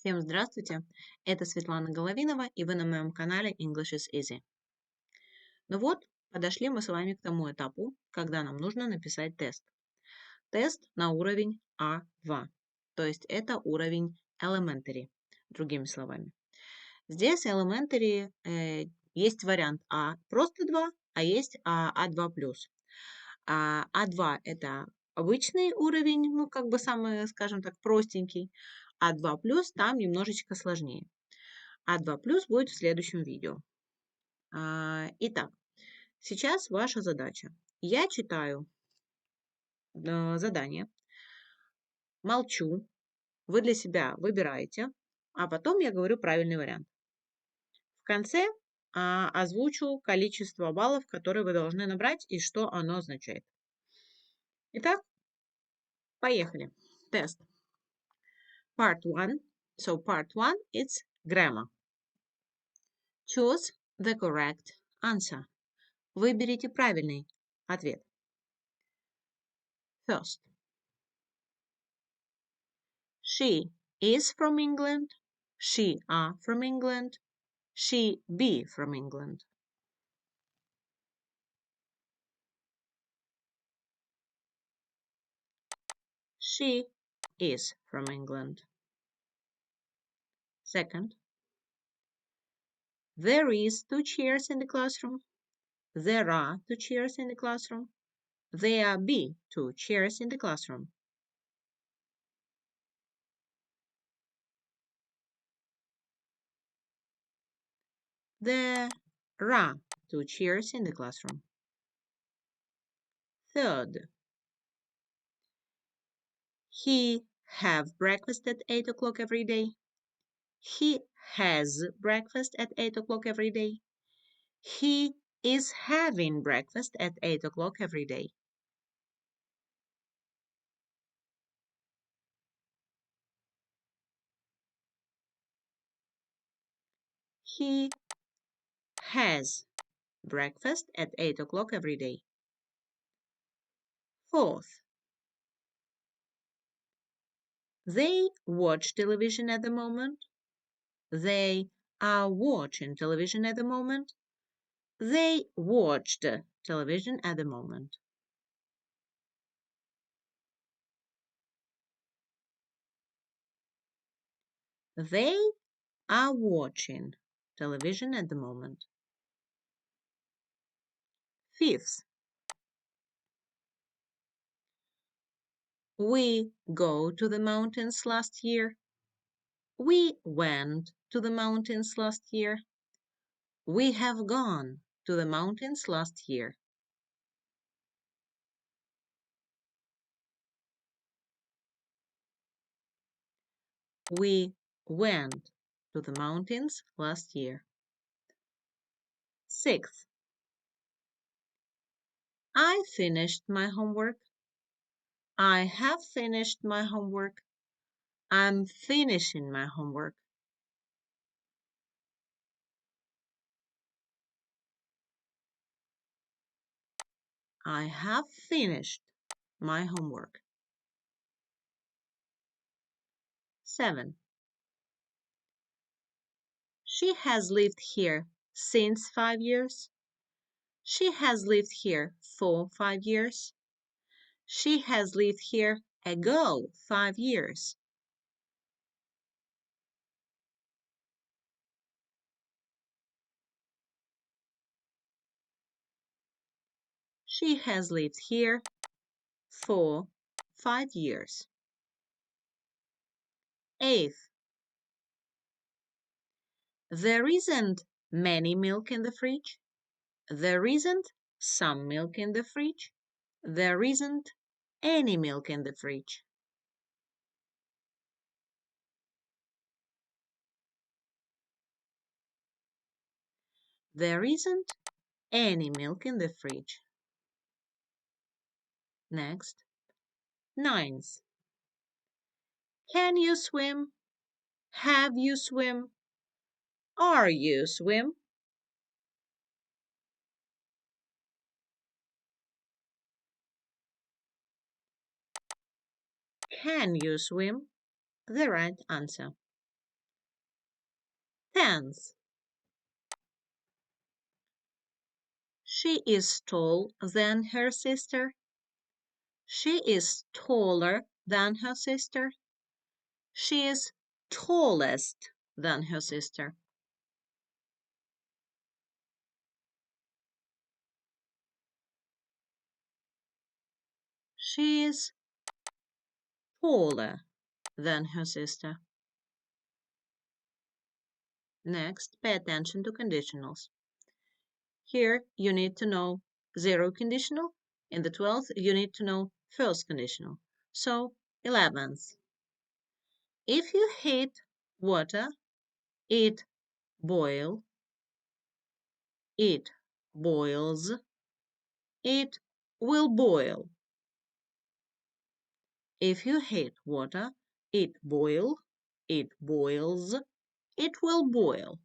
Всем здравствуйте! Это Светлана Головинова, и вы на моем канале English is Easy. Ну вот, подошли мы с вами к тому этапу, когда нам нужно написать тест. Тест на уровень А2, то есть это уровень elementary, другими словами. Здесь elementary есть вариант А просто 2, а есть А2+. А2 это обычный уровень, ну как бы самый, скажем так, простенький, А2+, там немножечко сложнее. А2 плюс будет в следующем видео. Итак, сейчас ваша задача. Я читаю задание, молчу, вы для себя выбираете, а потом я говорю правильный вариант. В конце озвучу количество баллов, которые вы должны набрать и что оно означает. Итак, поехали. Тест. Part 1. So part 1 it's grammar. Choose the correct answer. Выберите правильный ответ. First. She is from England. She are from England. She be from England. She is from England. Second, there is 2 chairs in the classroom. There are 2 chairs in the classroom. There be 2 chairs in the classroom. There are 2 chairs in the classroom. Third, he have breakfast at 8 o'clock every day. He has breakfast at 8 o'clock every day. He is having breakfast at 8 o'clock every day. He has breakfast at 8 o'clock every day. Fourth, they watch television at the moment. They are watching television at the moment. They watched television at the moment. They are watching television at the moment. Fifth, we go to the mountains last year. We went to the mountains last year. We have gone to the mountains last year. We went to the mountains last year. Sixth, I finished my homework. I have finished my homework. I'm finishing my homework. I have finished my homework. 7. She has lived here since 5 years. She has lived here for 5 years. She has lived here ago 5 years. She has lived here for 5 years. 8th, there isn't many milk in the fridge. There isn't some milk in the fridge. There isn't any milk in the fridge. There isn't any milk in the fridge. Next, 9th. Can you swim? Have you swim? Are you swim? Can you swim? The right answer. Tense. She is tall than her sister. She is taller than her sister. She is tallest than her sister. She is taller than her sister. Next, pay attention to conditionals. Here, you need to know zero conditional. In the 12th, you need to know first conditional. So, 11th. If you heat water, it boil, it boils, it will boil. If you heat water, it boil, it boils, it will boil.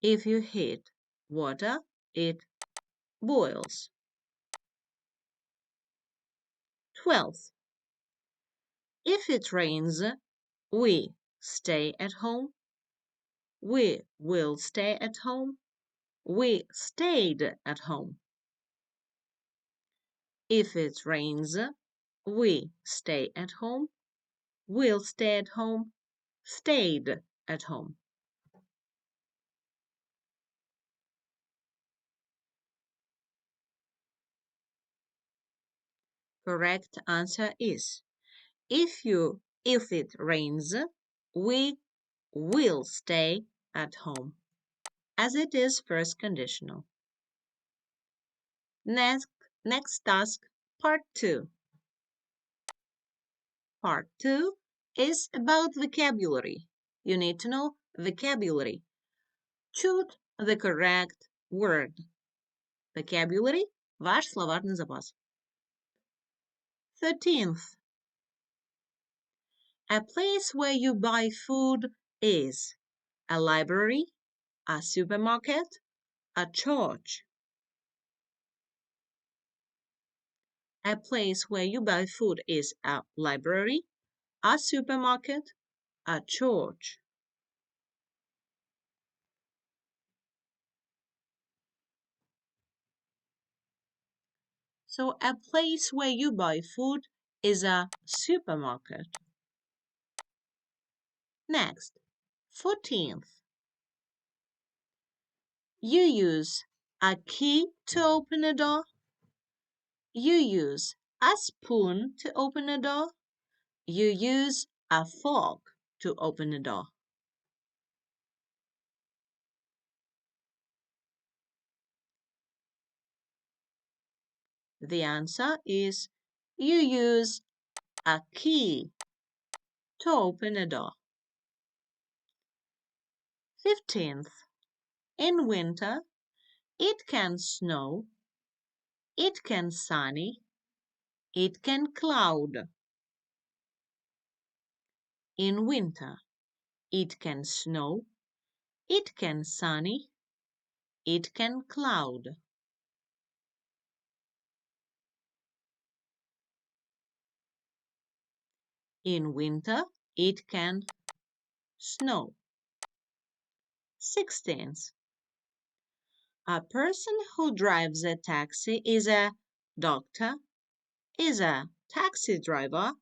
If you heat water, it boils. 12th. If it rains, we stay at home. We will stay at home. We stayed at home. If it rains, we stay at home. We'll stay at home. Stayed at home. Correct answer is if it rains, we will stay at home, as it is first conditional. Next task, part 2. Part 2 is about vocabulary. You need to know vocabulary. Choose the correct word. Vocabulary – ваш словарный запас. 13th. A place where you buy food is a library, a supermarket, a church. A place where you buy food is a library, a supermarket, a church. So a place where you buy food is a supermarket. Next, 14th. You use a key to open a door. You use a spoon to open a door. You use a fork to open a door. The answer is you use a key to open a door. 15th. In winter, it can snow, it can sunny, it can cloud. In winter, it can snow, it can sunny, it can cloud. In winter, it can snow. 16th. A person who drives a taxi is a doctor, is a taxi driver,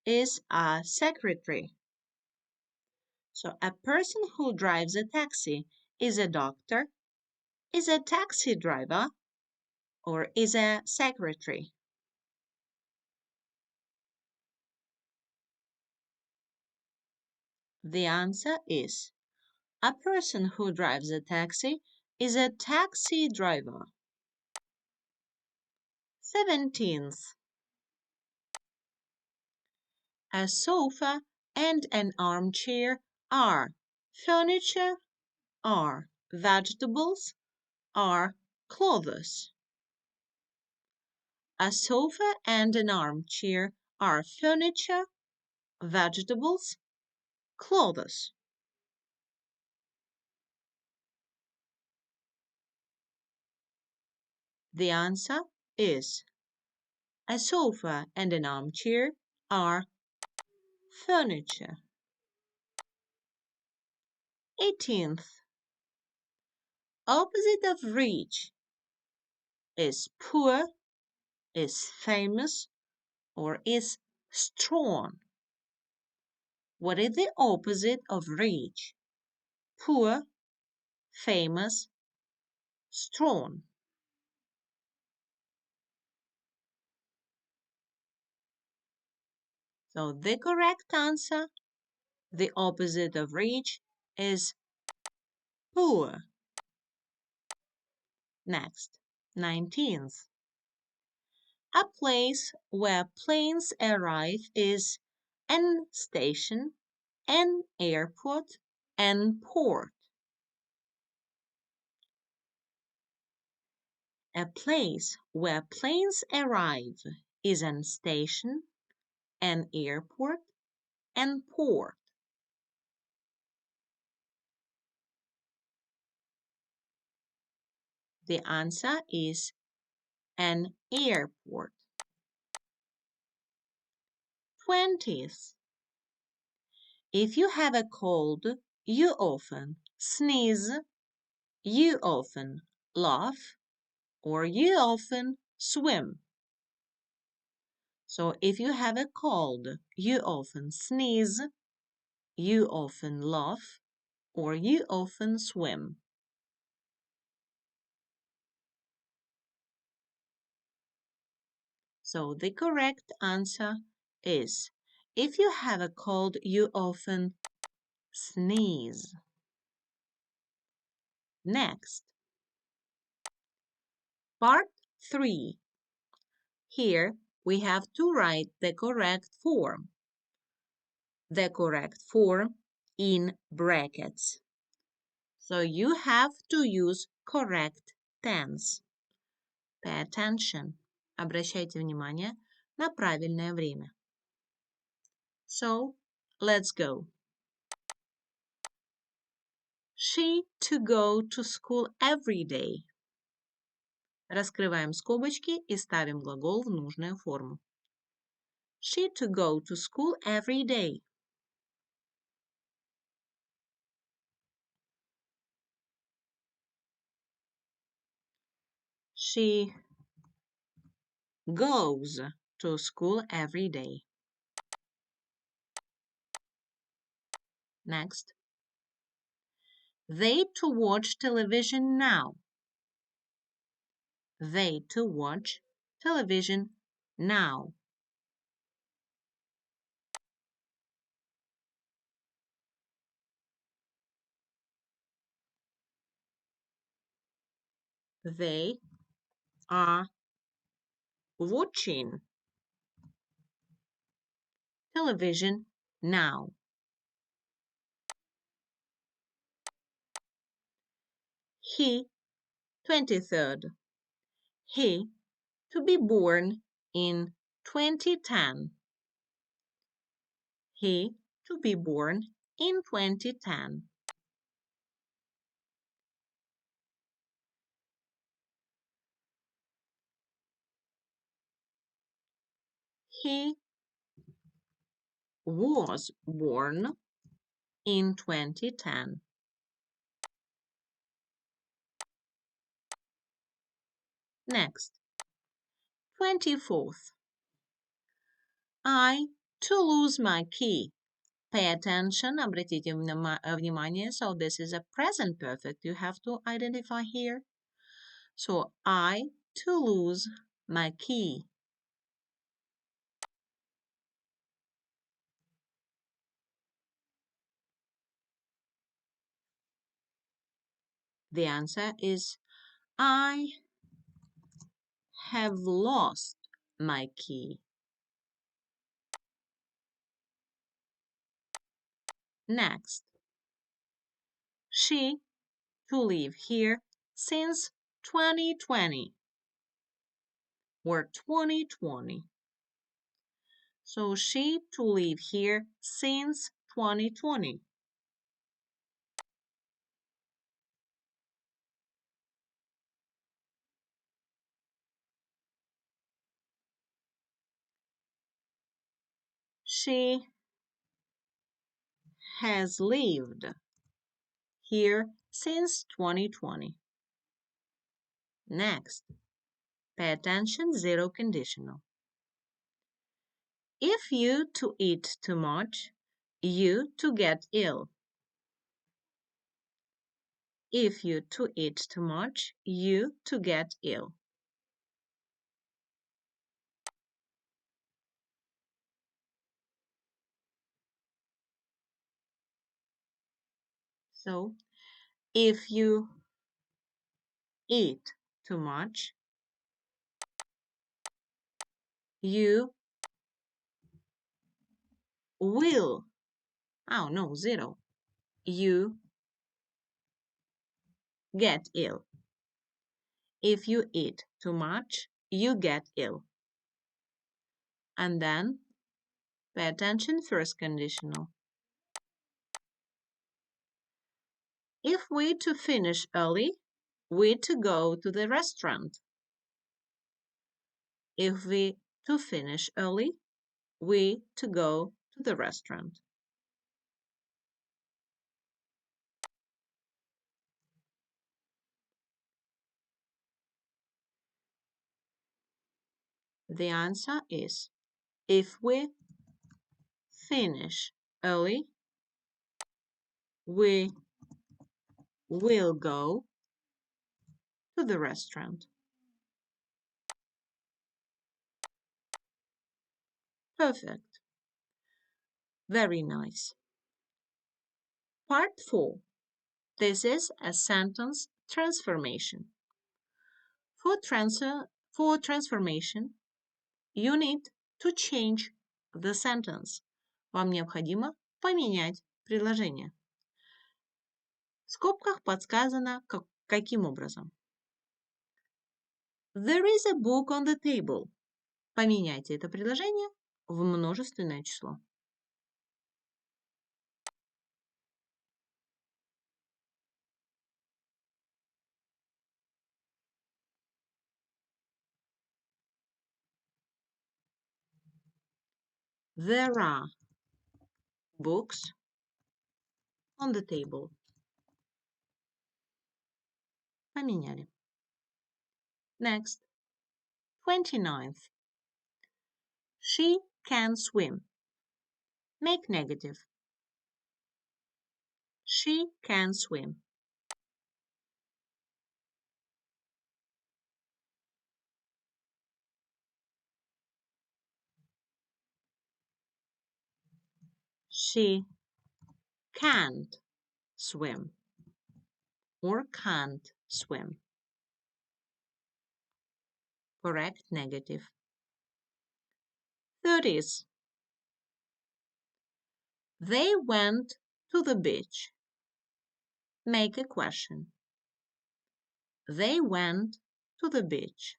is a secretary. So a person who drives a taxi is a doctor, is a taxi driver, or is a secretary. The answer is a person who drives a taxi is a taxi driver. 17th. A sofa and an armchair are furniture, are vegetables, are clothes. A sofa and an armchair are furniture, vegetables, clothes. The answer is a sofa and an armchair are furniture. 18th. Opposite of rich is poor, is famous, or is strong. What is the opposite of rich? Poor, famous, strong. So the correct answer, the opposite of rich, is poor. Next, 19th. A place where planes arrive is an station, an airport, and port. A place where planes arrive is an station, an airport, and port. The answer is an airport. 20th. If you have a cold, you often sneeze, you often laugh, or you often swim. So if you have a cold, you often sneeze, you often laugh, or you often swim. So the correct answer is, if you have a cold, you often sneeze. Next, part 3. Here we have to write the correct form. The correct form in brackets. So you have to use correct tense. Pay attention. Обращайте внимание на правильное время. So, let's go. She to go to school every day. Раскрываем скобочки и ставим глагол в нужную форму. She to go to school every day. She goes to school every day. Next. They to watch television now. They to watch television now. They are watching television now. He, 23rd. He, to be born in 2010. He, to be born in 2010. He was born in 2010. Next, 24th. I to lose my key. Pay attention, обратите внимание, so this is a present perfect you have to identify here. So, I to lose my key. The answer is, I have lost my key. Next, she to live here since 2020 or 2020. So she to live here since 2020. She has lived here since 2020. Next, pay attention, zero conditional. If you to eat too much, you to get ill. If you to eat too much, you to get ill. So, if you eat too much, you will, oh no, zero, you get ill. If you eat too much, you get ill. And then, pay attention, first conditional. If we to finish early, we to go to the restaurant. If we to finish early, we to go to the restaurant. The answer is if we finish early, we will go to the restaurant. Perfect. Very nice. Part 4. This is a sentence transformation. For transformation, you need to change the sentence. Вам необходимо поменять предложение. В скобках подсказано, каким образом. There is a book on the table. Поменяйте это предложение в множественное число. There are books on the table. Поменяли. Next. 29th. She can swim. Make negative. She can swim. She can't swim or can't swim. Correct negative. 30th. They went to the beach. Make a question. They went to the beach.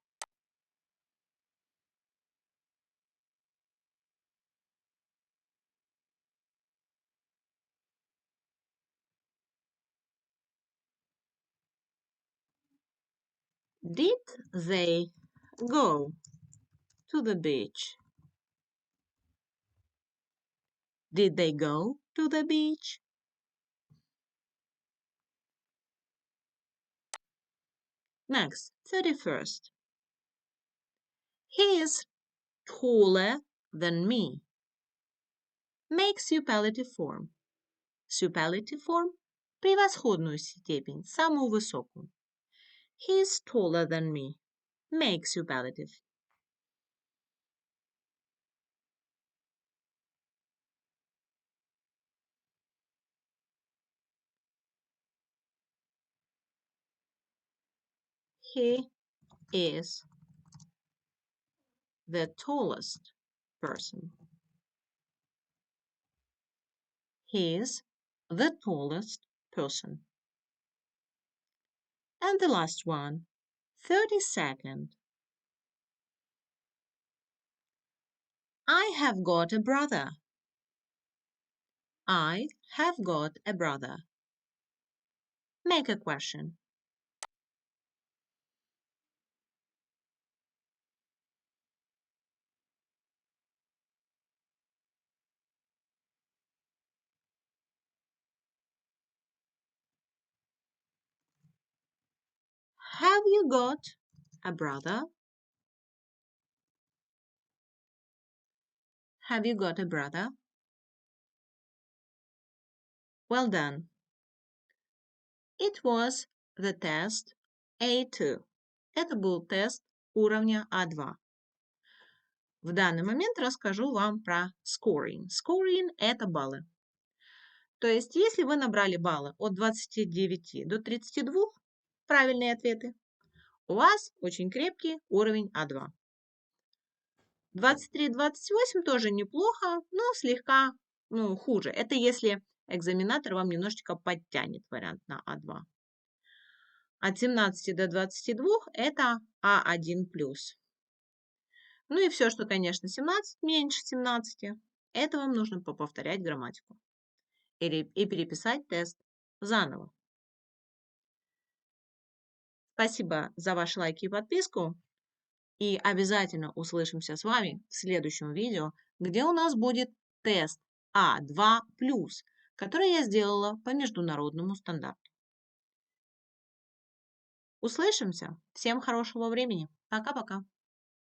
Did they go to the beach? Did they go to the beach? Next, 31st. He is taller than me. Make superlative form. Superlative form – превосходную степень, самую высокую. He is taller than me. Make superlative. He is the tallest person. He is the tallest person. And the last one, 32nd. I have got a brother. I have got a brother. Make a question. Have you got a brother? Have you got a brother? Well done. It was the test A2. Это был тест уровня А2. В данный момент расскажу вам про scoring. Scoring – это баллы. То есть, если вы набрали баллы от 29 до 32, правильные ответы, у вас очень крепкий уровень А2. 23-28 тоже неплохо, но слегка хуже. Это если экзаменатор вам немножечко подтянет вариант на А2. От 17 до 22 это А1+. Ну и все, что, конечно, 17 меньше 17, это вам нужно поповторять грамматику и переписать тест заново. Спасибо за ваши лайки и подписку. И обязательно услышимся с вами в следующем видео, где у нас будет тест А2+, который я сделала по международному стандарту. Услышимся. Всем хорошего времени. Пока-пока.